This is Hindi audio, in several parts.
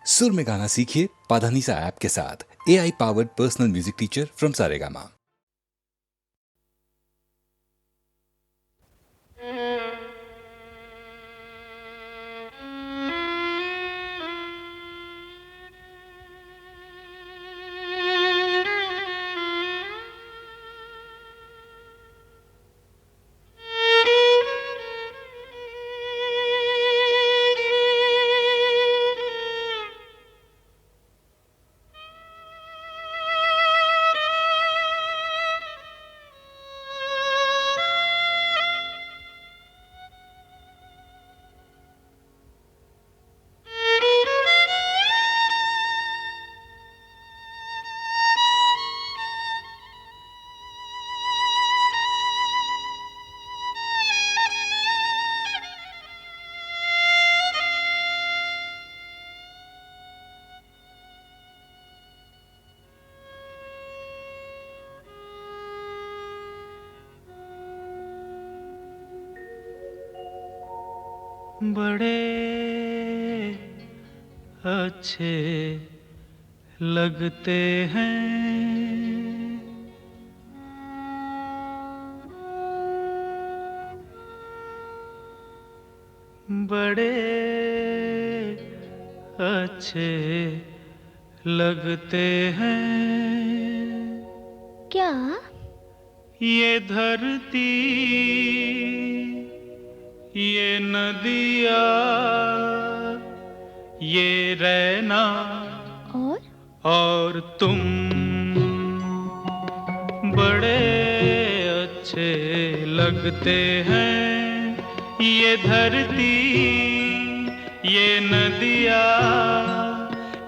सुर में गाना सीखिए पाधानीसा ऐप के साथ। AI powered personal music teacher from Saregama. बड़े अच्छे लगते हैं बड़े अच्छे लगते हैं। क्या? ये धरती, ये नदिया, ये रहना और तुम बड़े अच्छे लगते हैं। ये धरती, ये नदिया,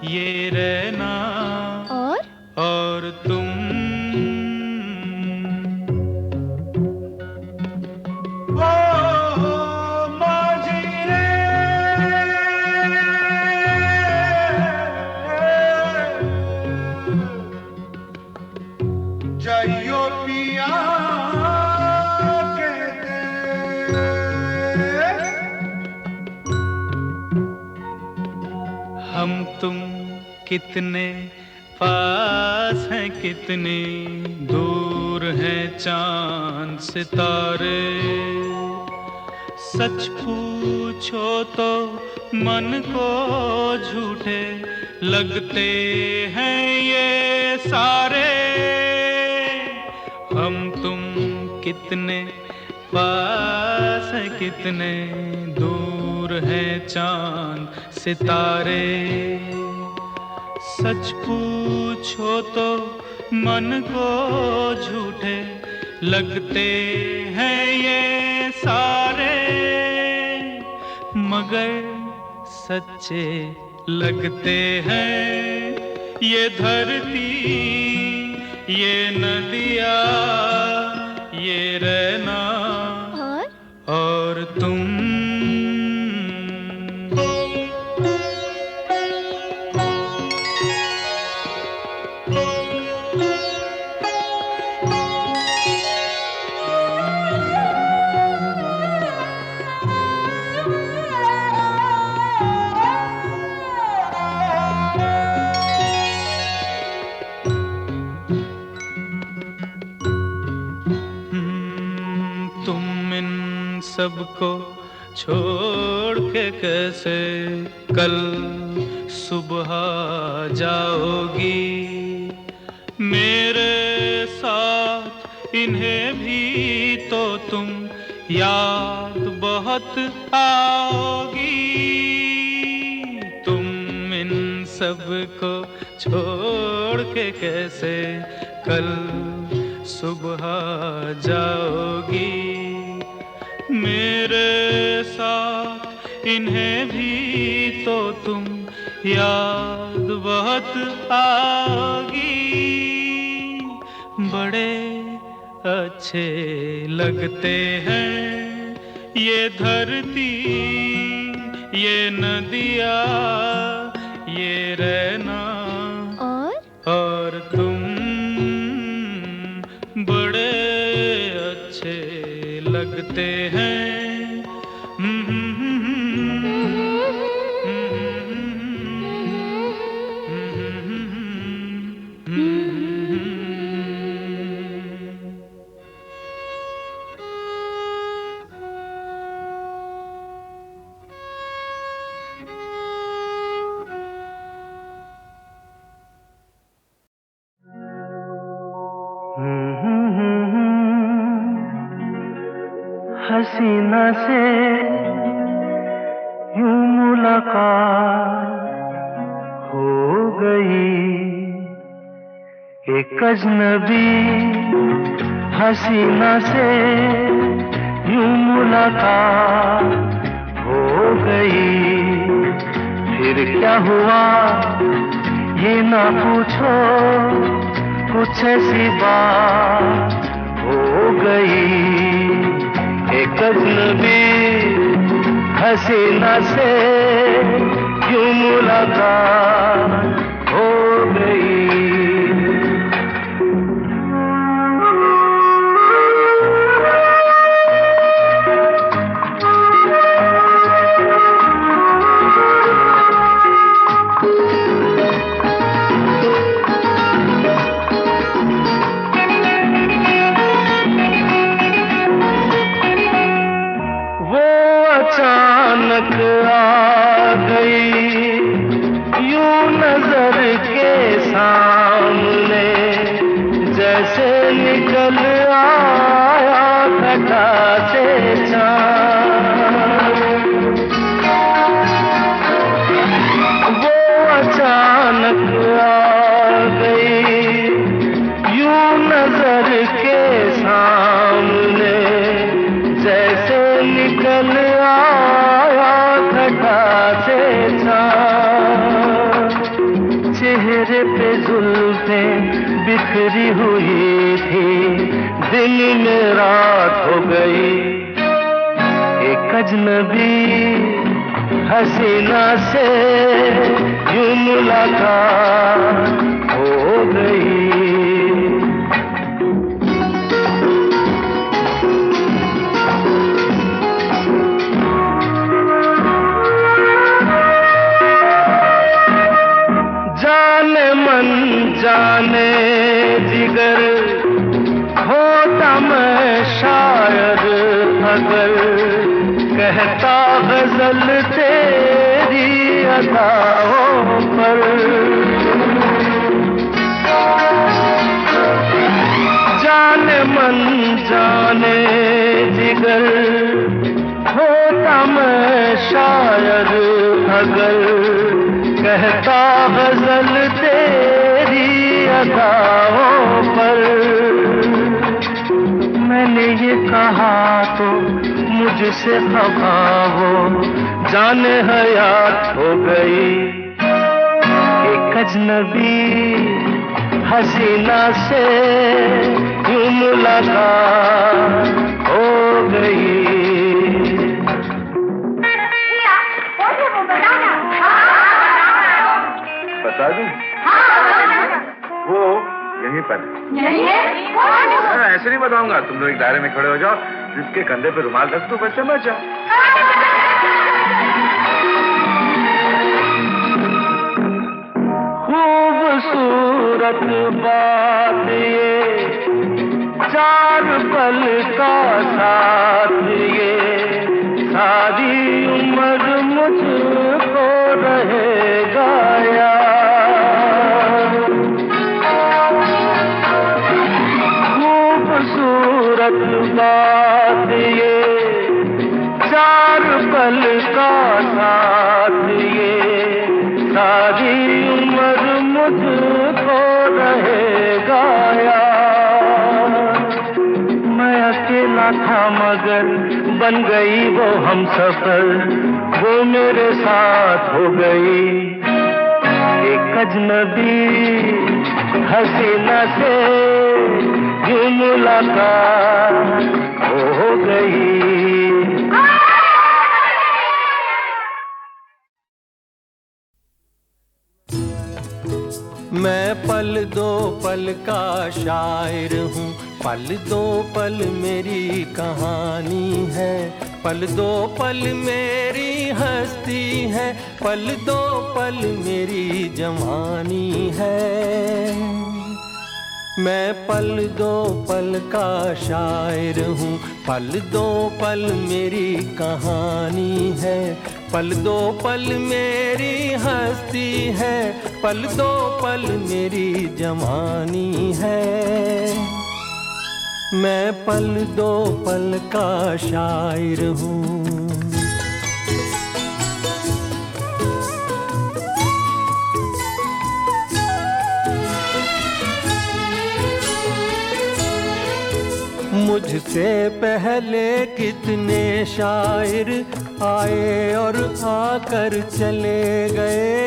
ये रहना और तुम जाइयो पिया कहते हम तुम कितने पास हैं, कितनी दूर हैं चांद सितारे। सच पूछो तो मन को झूठे लगते हैं ये सारे। हम तुम कितने पास हैं, कितने दूर हैं चांद सितारे। सच पूछो तो मन को झूठे लगते हैं ये सारे, मगर सच्चे लगते हैं ये धरती, ये नदिया, ये रहना और तुम। तुम इन सबको छोड़ के कैसे कल सुबह जाओगी। मेरे साथ इन्हें भी तो तुम याद बहुत आओगी। तुम इन सबको छोड़ के कैसे कल सुबह जाओगी। मेरे साथ इन्हें भी तो तुम याद बहुत आओगी। बड़े अच्छे लगते हैं ये धरती, ये नदिया, ये रहना और तुम बड़े अच्छे लगते हैं। हसीना से यूं मुलाकात हो गई, एक अजनबी हसीना से यूं मुलाकात हो गई। फिर क्या हुआ ये ना पूछो, कुछ ऐसी बात हो गई। एक अजनबी हसीना से यूं मुलाकात हो गई। अचानक आ गई यूं नजर के सामने, जैसे निकल आया घटा से चाँद। वो अचानक आ गई यूं नजर के सामने, जैसे निकल आया घटा से चाँद। चेहरे पे जुल्फें बिखरी हुई थी, दिन में रात हो गई। एक अजनबी हसीना से यूं मुलाकात हो गई। जाने जिगर होता मैं शायर अगर, कहता गजल तेरी अदाओं पर। जाने मन जाने जिगर होता मैं शायर अगर, कहता गजल तेरी अदाओं पर। मैंने ये कहा तो मुझसे खफा हो, जाने हयात हो गई। एक अजनबी हसीना से यूं मुलाकात हो गई। बता दूं? वो यहीं पर ऐसे नहीं बताऊंगा, तुम लोग एक दायरे में खड़े हो जाओ, जिसके कंधे पे रुमाल रख दो, बस समझ जाओ। खूबसूरत बात ये, चार पल का साथ ये, सारी उम्र मुझको रहेगा याद। खूबसूरत बात ये, चार पल का साथ ये, सारी उम्र मुझको रहेगा याद। मैं अकेला था मगर बन गई वो हमसफर, वो मेरे साथ हो गई। एक अजनबी हसीना से यूं मुलाकात हो गई। मैं पल दो पल का शायर हूँ, पल दो पल मेरी कहानी है, पल दो पल मेरी हस्ती है, पल दो पल मेरी जवानी है। मैं पल दो पल का शायर हूँ, पल दो पल मेरी कहानी है, पल दो पल मेरी हस्ती है, पल दो पल मेरी जवानी है। मैं पल दो पल का शायर हूँ। मुझसे पहले कितने शायर आए और आकर चले गए,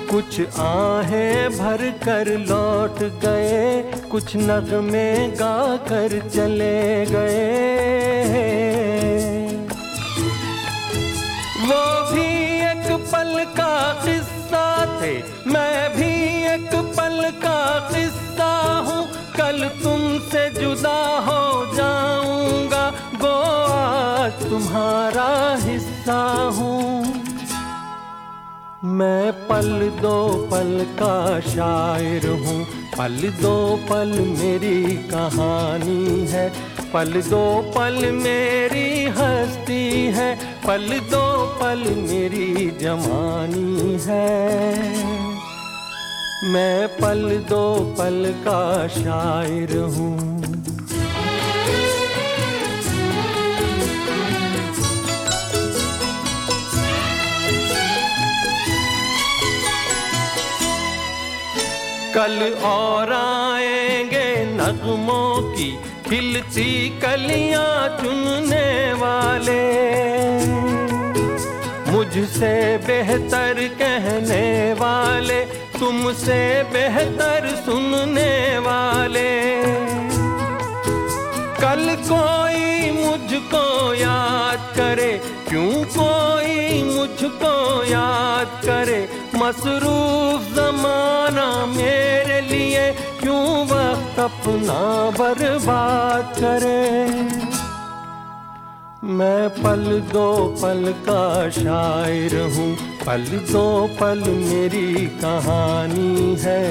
कुछ आहें भर कर लौट गए, कुछ नगमे गा कर चले गए। वो भी एक पल का किस्सा थे, मैं भी एक पल का किस्सा हूँ। कल तुमसे जुदा हो जाऊंगा, गो आज तुम्हारा हिस्सा हूँ। मैं पल दो पल का शायर हूँ, पल दो पल मेरी कहानी है, पल दो पल मेरी हस्ती है, पल दो पल मेरी जवानी है। मैं पल दो पल का शायर हूँ। कल और आएंगे नगमों की खिलती कलियां चुनने वाले, मुझसे बेहतर कहने वाले, तुमसे बेहतर सुनने वाले। कल कोई मुझको याद करे, क्यों कोई मुझको याद करे, मसरूफ ज़माना मेरे लिए क्यों वक्त अपना बर्बाद करे। मैं पल दो पल का शायर हूँ, पल दो पल मेरी कहानी है,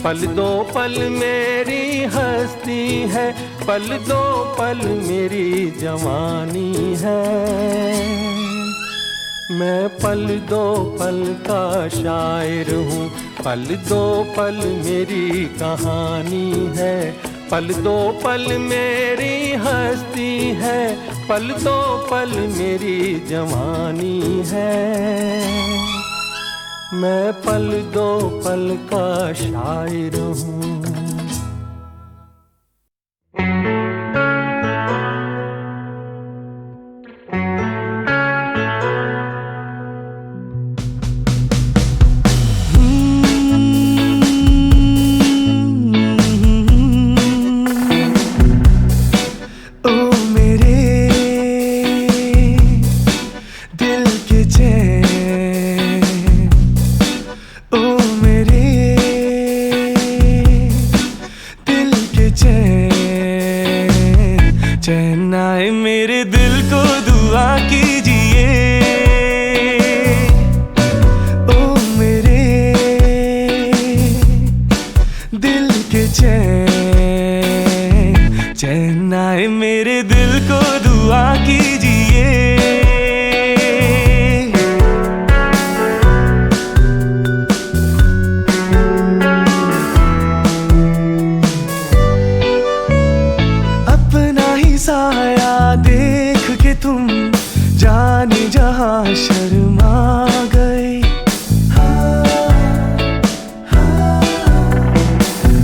पल दो पल मेरी हस्ती है, पल दो पल मेरी जवानी है। मैं पल दो पल का शायर हूँ, पल दो पल मेरी कहानी है, पल दो पल मेरी हस्ती है, पल दो पल मेरी जवानी है। मैं पल दो पल का शायर हूँ। चैन आए मेरे दिल को दुआ कीजिए, ओ मेरे दिल के चैन, चैन आए मेरे दिल को दुआ कीजिए। साया देख के तुम जाने जहां शर्मा गए,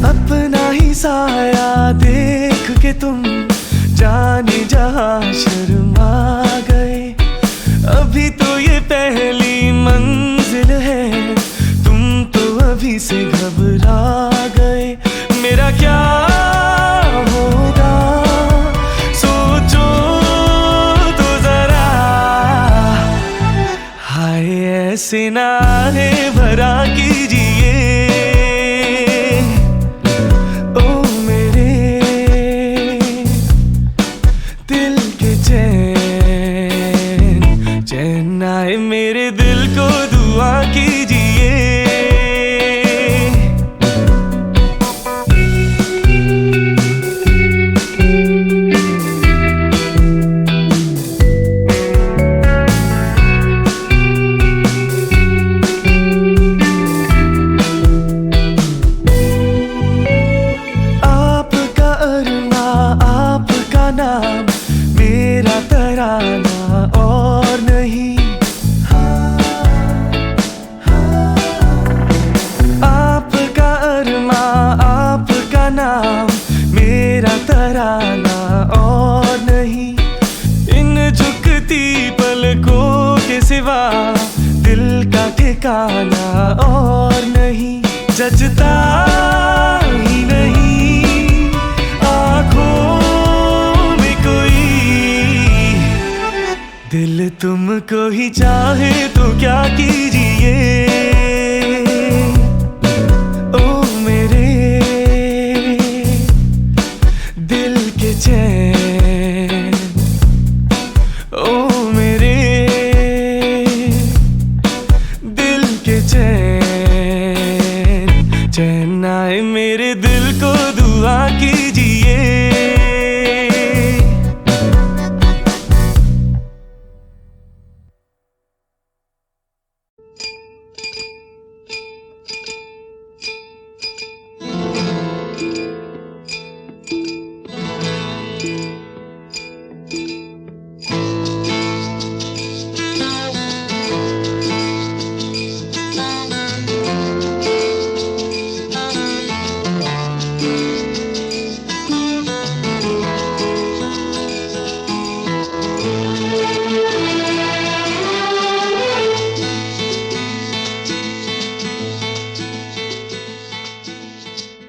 अपना ही साया देख के तुम जाने जहां शर्मा गए। अभी तो ये पहली मंजिल है, तुम तो अभी से घबरा गए। मेरा क्या होगा ऐसे नाहें भरा कीजिए, ओ मेरे दिल के चैन, चैन आए मेरे दिल को दुआ कीजिए। ठिकाना और नहीं, जचता ही नहीं आँखों में कोई। दिल तुमको ही चाहे तो क्या कीजिए, ओ मेरे दिल के चैन, ओ मेरे दिल के चैन, चैन आए मेरे दिल को दुआ कीजिए।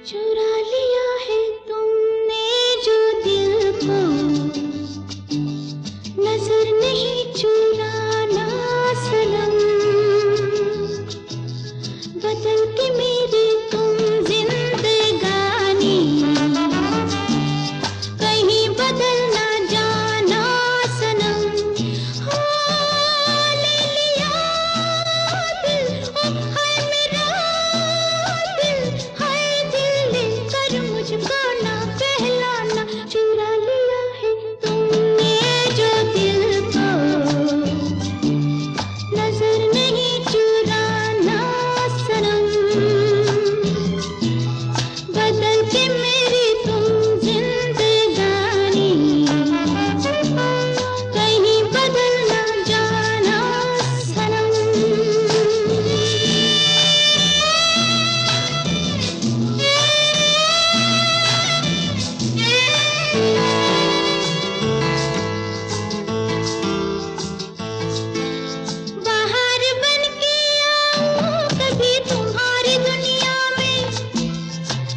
चुरा लिया है तुमने जो दिल को, नजर नहीं चुराना सनम। बदल के मेरी तुम जिंदगानी, कहीं बदल ना जाना सनम। हाँ, ले लिया दिल, ओ हाय मेरा दिल, हाय दिल लेकर मुझको ना पहलाना। चुरा लिया है तुमने जो दिल को, नजर नहीं चुराना सनम। बदल के मेरी तुम जिंदगानी, कहीं बदल ना जाना सनम। बाहर बन के आऊं कभी तुम्हारी दुनिया में,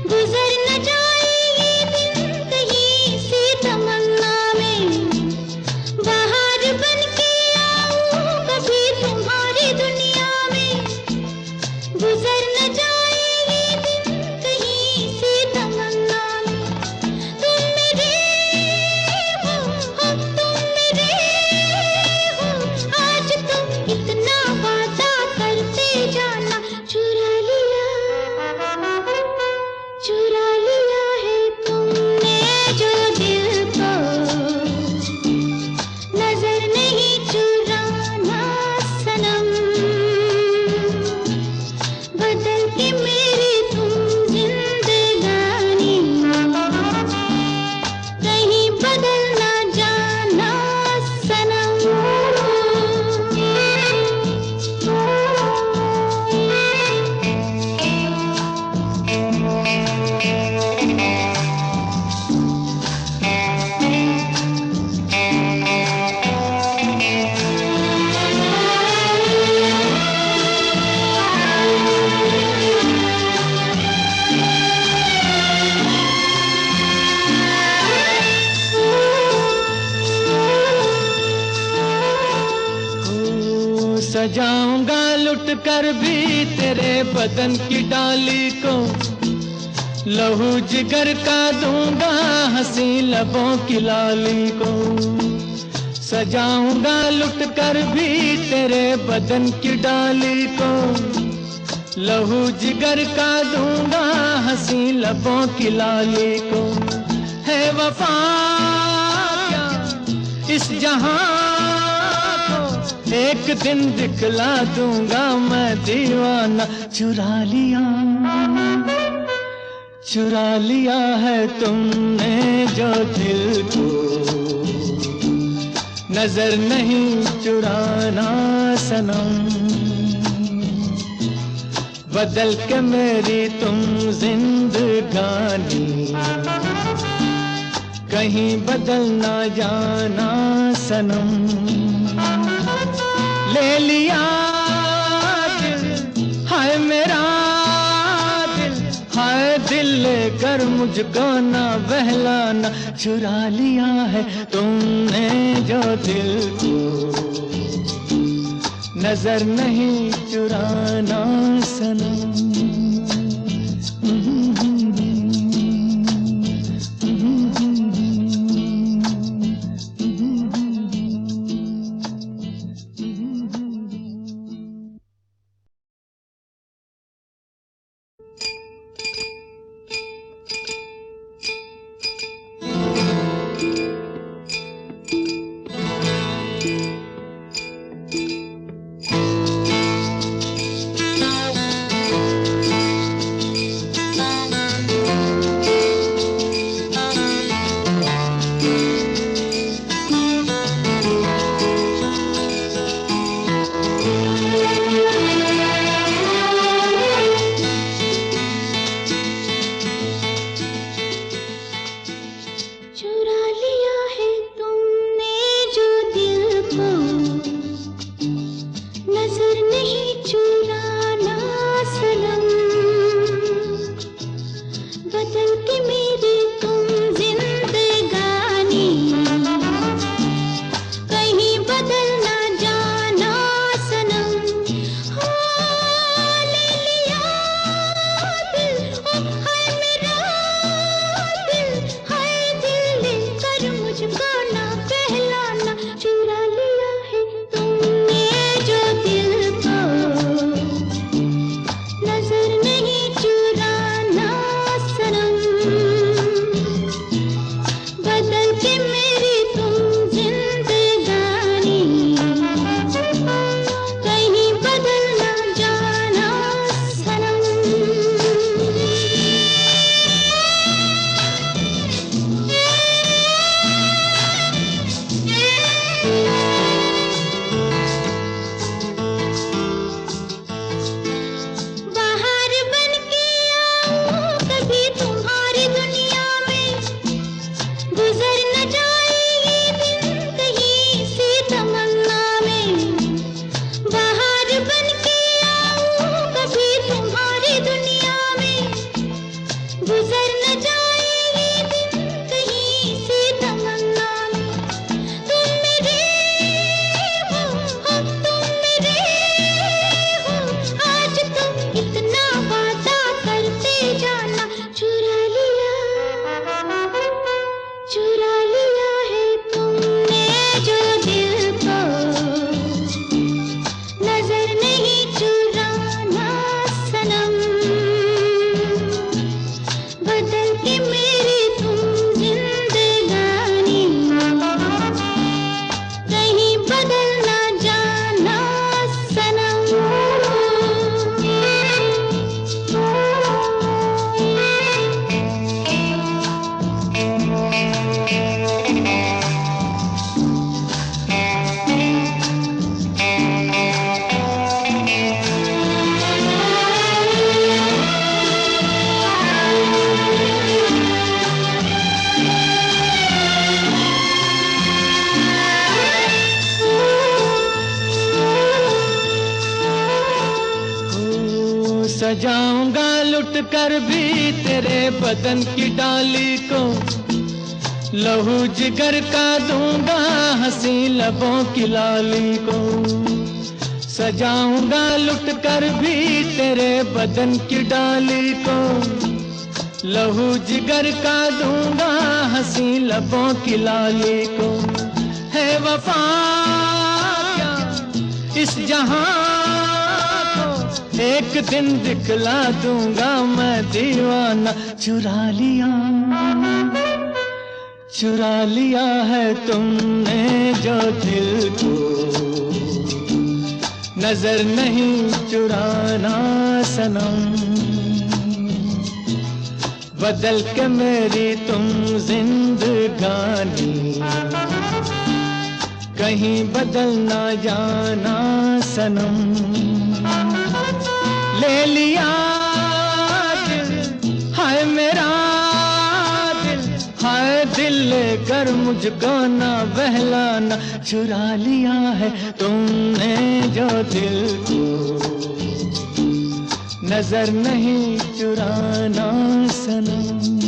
गुजर न जाए ये दिन कहीं सी तमन्ना में। बाहर बन के आऊं कभी तुम्हारी दुनिया में, गुजर न जाए ये दिन कहीं सी तमन्ना में। तुम मेरे हो, तुम मेरे हो, आज तुम इतना वादा करते जाना। चुरा लिया है तुमने जो दिल को, नजर नहीं चुराना सनम। बदल के मेरी तुम जिंदगानी, कहीं बदल ना जाना सनम। सजाऊंगा लुट कर भी तेरे बदन की डाली को, लहू जिगर का दूंगा हंसी लबों की लाली को। सजाऊंगा लुट कर भी तेरे बदन की डाली को, लहू जिगर का दूंगा हंसी लबों की लाली को। है वफा क्या इस जहां को, एक दिन दिखला दूंगा मैं दीवाना। चुरा लिया है तुमने जो दिल को, नजर नहीं चुराना सनम। बदल के मेरी तुम जिंदगानी, कहीं बदल ना जाना सनम। ले लिया दिल, कर मुझको ना बहलाना, चुरा लिया है तुमने जो दिल को, नजर नहीं चुराना सनम। सजाऊंगा लुट कर भी तेरे बदन की डाली को, लहू जिगर का दूंगा हंसी लबों की लाली को। सजाऊंगा लुट कर भी तेरे बदन की डाली को, लहू जिगर का दूंगा हंसी लबों की लाली को। है वफा क्या इस जहां को, एक दिन दिखला दूंगा मैं दीवाना। चुरा लिया है तुमने जो दिल को, नजर नहीं चुराना सनम। बदल के मेरी तुम जिंदगानी, कहीं बदल ना जाना सनम। ले लिया दिल, हाय मेरा दिल, हाय दिल लेकर मुझको ना बहलाना। चुरा लिया है तुमने जो दिल को, नजर नहीं चुराना सनम।